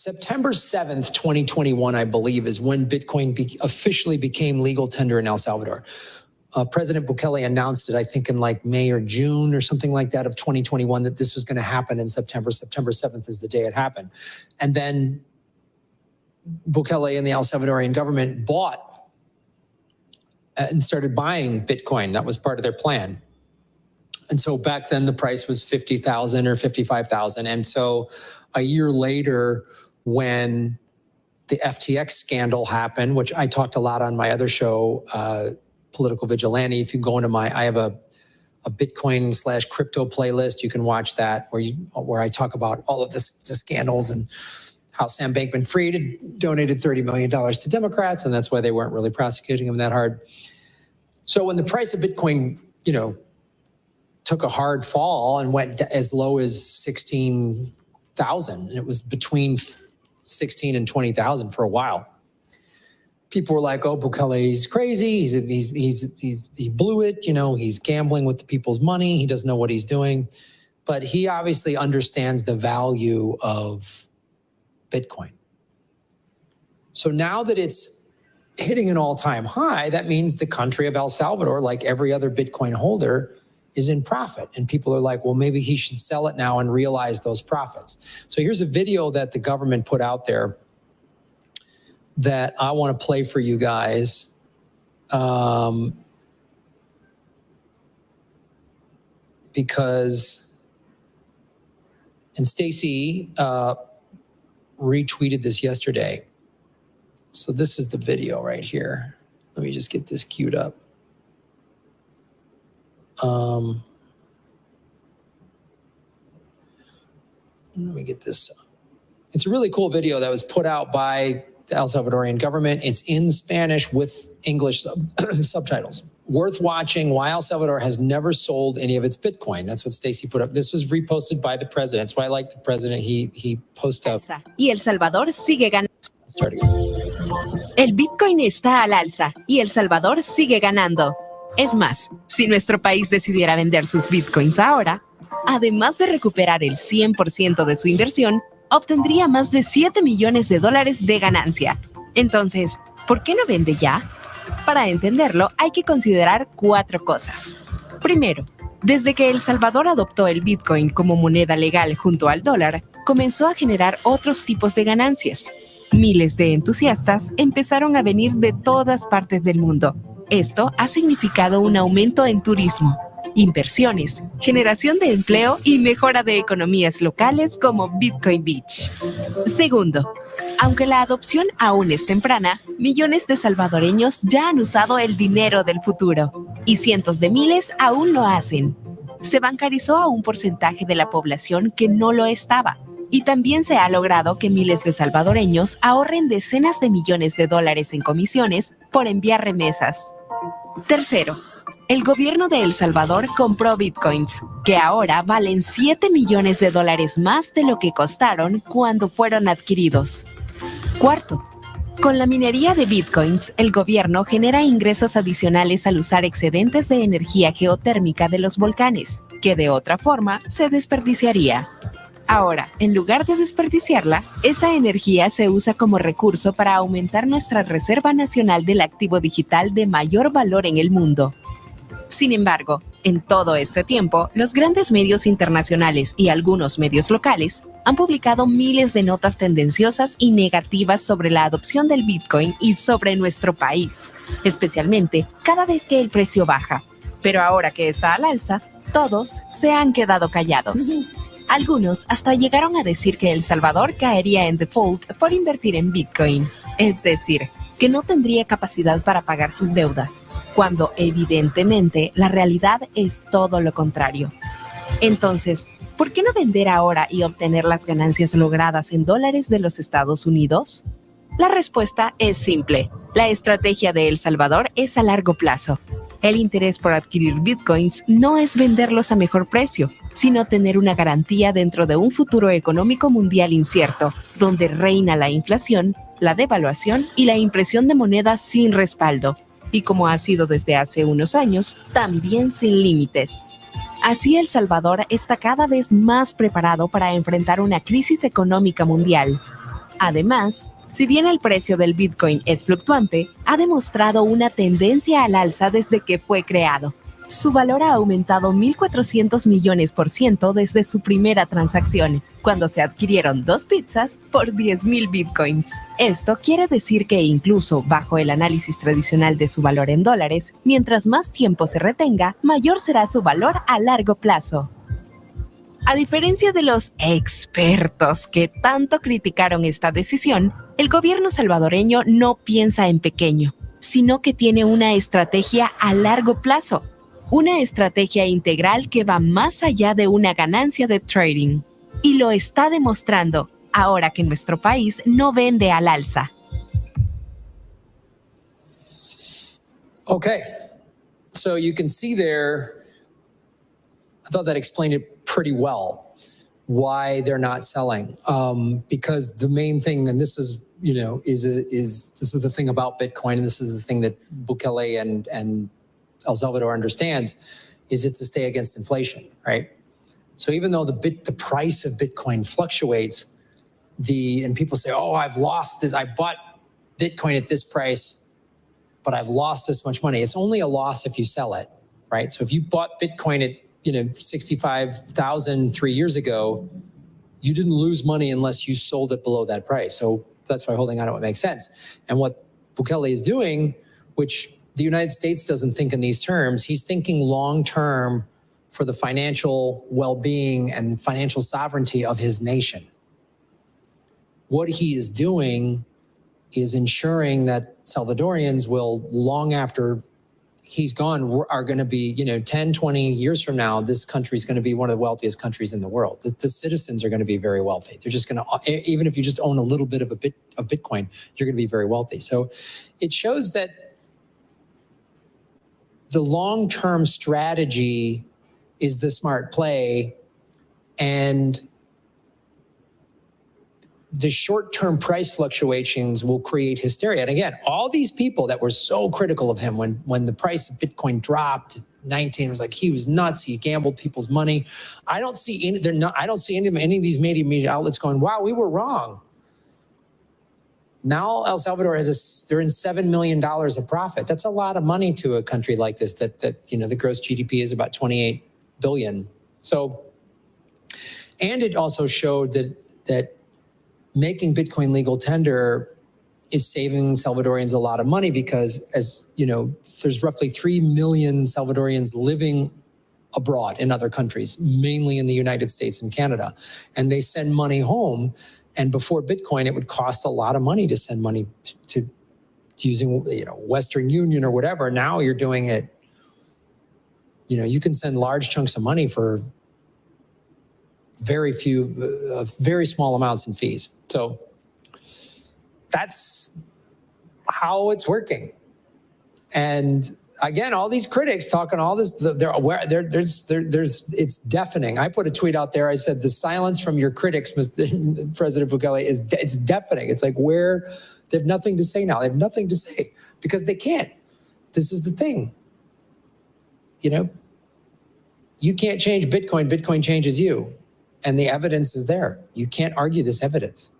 September 7th, 2021, I believe, is when Bitcoin officially became legal tender in El Salvador. President Bukele announced it, I think, in like May or June or something like that of 2021, that this was going to happen in September. September 7th is the day it happened. And then Bukele and the El Salvadorian government bought and started buying Bitcoin. That was part of their plan. And so back then the price was 50,000 or 55,000. And so a year later, when the FTX scandal happened, which I talked a lot on my other show, Political Vigilante. If you go into I have a Bitcoin/crypto playlist, you can watch that where I talk about all of the scandals and how Sam Bankman-Fried donated $30 million to Democrats, and that's why they weren't really prosecuting him that hard. So when the price of Bitcoin, took a hard fall and went as low as 16,000, and it was between 16 and 20,000 for a while. People were like, "Oh, Bukele's crazy. He blew it. He's gambling with the people's money. He doesn't know what he's doing." But he obviously understands the value of Bitcoin. So now that it's hitting an all-time high, that means the country of El Salvador, like every other Bitcoin holder, is in profit. And people are like, well, maybe he should sell it now and realize those profits. So here's a video that the government put out there that I want to play for you guys. Because, and Stacy retweeted this yesterday. So this is the video right here. Let me just get this queued up. Let me get this. It's a really cool video that was put out by the El Salvadorian government. It's in Spanish with English subtitles. Worth watching why El Salvador has never sold any of its Bitcoin. That's what Stacy put up. This was reposted by the president. That's why I like the president. He posted up. Y El Salvador sigue ganando. El Bitcoin está al alza. Y El Salvador sigue ganando. Es más, si nuestro país decidiera vender sus Bitcoins ahora, además de recuperar el 100% de su inversión, obtendría más de $7 millones de ganancia. Entonces, ¿por qué no vende ya? Para entenderlo, hay que considerar 4 cosas. Primero, desde que El Salvador adoptó el Bitcoin como moneda legal junto al dólar, comenzó a generar otros tipos de ganancias. Miles de entusiastas empezaron a venir de todas partes del mundo. Esto ha significado un aumento en turismo, inversiones, generación de empleo y mejora de economías locales como Bitcoin Beach. Segundo, aunque la adopción aún es temprana, millones de salvadoreños ya han usado el dinero del futuro y cientos de miles aún lo hacen. Se bancarizó a un porcentaje de la población que no lo estaba. Y también se ha logrado que miles de salvadoreños ahorren decenas de millones de dólares en comisiones por enviar remesas. Tercero, el gobierno de El Salvador compró bitcoins, que ahora valen $7 millones más de lo que costaron cuando fueron adquiridos. Cuarto, con la minería de bitcoins, el gobierno genera ingresos adicionales al usar excedentes de energía geotérmica de los volcanes, que de otra forma se desperdiciaría. Ahora, en lugar de desperdiciarla, esa energía se usa como recurso para aumentar nuestra reserva nacional del activo digital de mayor valor en el mundo. Sin embargo, en todo este tiempo, los grandes medios internacionales y algunos medios locales han publicado miles de notas tendenciosas y negativas sobre la adopción del Bitcoin y sobre nuestro país, especialmente cada vez que el precio baja. Pero ahora que está al alza, todos se han quedado callados. Algunos hasta llegaron a decir que El Salvador caería en default por invertir en Bitcoin, es decir, que no tendría capacidad para pagar sus deudas, cuando evidentemente la realidad es todo lo contrario. Entonces, ¿por qué no vender ahora y obtener las ganancias logradas en dólares de los Estados Unidos? La respuesta es simple. La estrategia de El Salvador es a largo plazo. El interés por adquirir bitcoins no es venderlos a mejor precio, sino tener una garantía dentro de un futuro económico mundial incierto, donde reina la inflación, la devaluación y la impresión de monedas sin respaldo, y como ha sido desde hace unos años, también sin límites. Así El Salvador está cada vez más preparado para enfrentar una crisis económica mundial. Además, si bien el precio del Bitcoin es fluctuante, ha demostrado una tendencia al alza desde que fue creado. Su valor ha aumentado 1.400 millones% desde su primera transacción, cuando se adquirieron 2 pizzas por 10.000 bitcoins. Esto quiere decir que incluso bajo el análisis tradicional de su valor en dólares, mientras más tiempo se retenga, mayor será su valor a largo plazo. A diferencia de los expertos que tanto criticaron esta decisión, el gobierno salvadoreño no piensa en pequeño, sino que tiene una estrategia a largo plazo. Una estrategia integral que va más allá de una ganancia de trading. Y lo está demostrando ahora que nuestro país no vende al alza. Okay, so you can see there, I thought that explained it pretty well, why they're not selling. Because the main thing, and this is, this is the thing about Bitcoin, and this is the thing that Bukele and El Salvador understands, is it's a stay against inflation, right? So even though the price of Bitcoin fluctuates, and people say, oh, I've lost this, I bought Bitcoin at this price, but I've lost this much money. It's only a loss if you sell it, right? So if you bought Bitcoin at 65,000 3 years ago, you didn't lose money unless you sold it below that price. So that's why holding on to it makes sense. And what Bukele is doing, which the United States doesn't think in these terms, he's thinking long-term for the financial well-being and financial sovereignty of his nation. What he is doing is ensuring that Salvadorians will, long after he's gone, are going to be, 10, 20 years from now, this country is going to be one of the wealthiest countries in the world. The citizens are going to be very wealthy. They're just going to, even if you just own a little bit of Bitcoin, you're going to be very wealthy. So it shows that the long-term strategy is the smart play, and the short-term price fluctuations will create hysteria. And again, all these people that were so critical of him when the price of Bitcoin dropped 19, it was like he was nuts. He gambled people's money. I don't see any of these media outlets going, wow, we were wrong. Now El Salvador they're in $7 million of profit. That's a lot of money to a country like this that the gross GDP is about 28 billion. So, and it also showed that making Bitcoin legal tender is saving Salvadorians a lot of money, because there's roughly 3 million Salvadorians living abroad in other countries, mainly in the United States and Canada, and they send money home. And before Bitcoin, it would cost a lot of money to send money to using, Western Union or whatever. Now you're doing it, you can send large chunks of money for very small amounts in fees. So that's how it's working. And again, all these critics talking all this, they're aware. It's deafening. I put a tweet out there. I said, the silence from your critics, Mr. President Bukele, it's deafening. It's like they have nothing to say now. They have nothing to say because they can't. This is the thing. You can't change Bitcoin. Bitcoin changes you. And the evidence is there. You can't argue this evidence.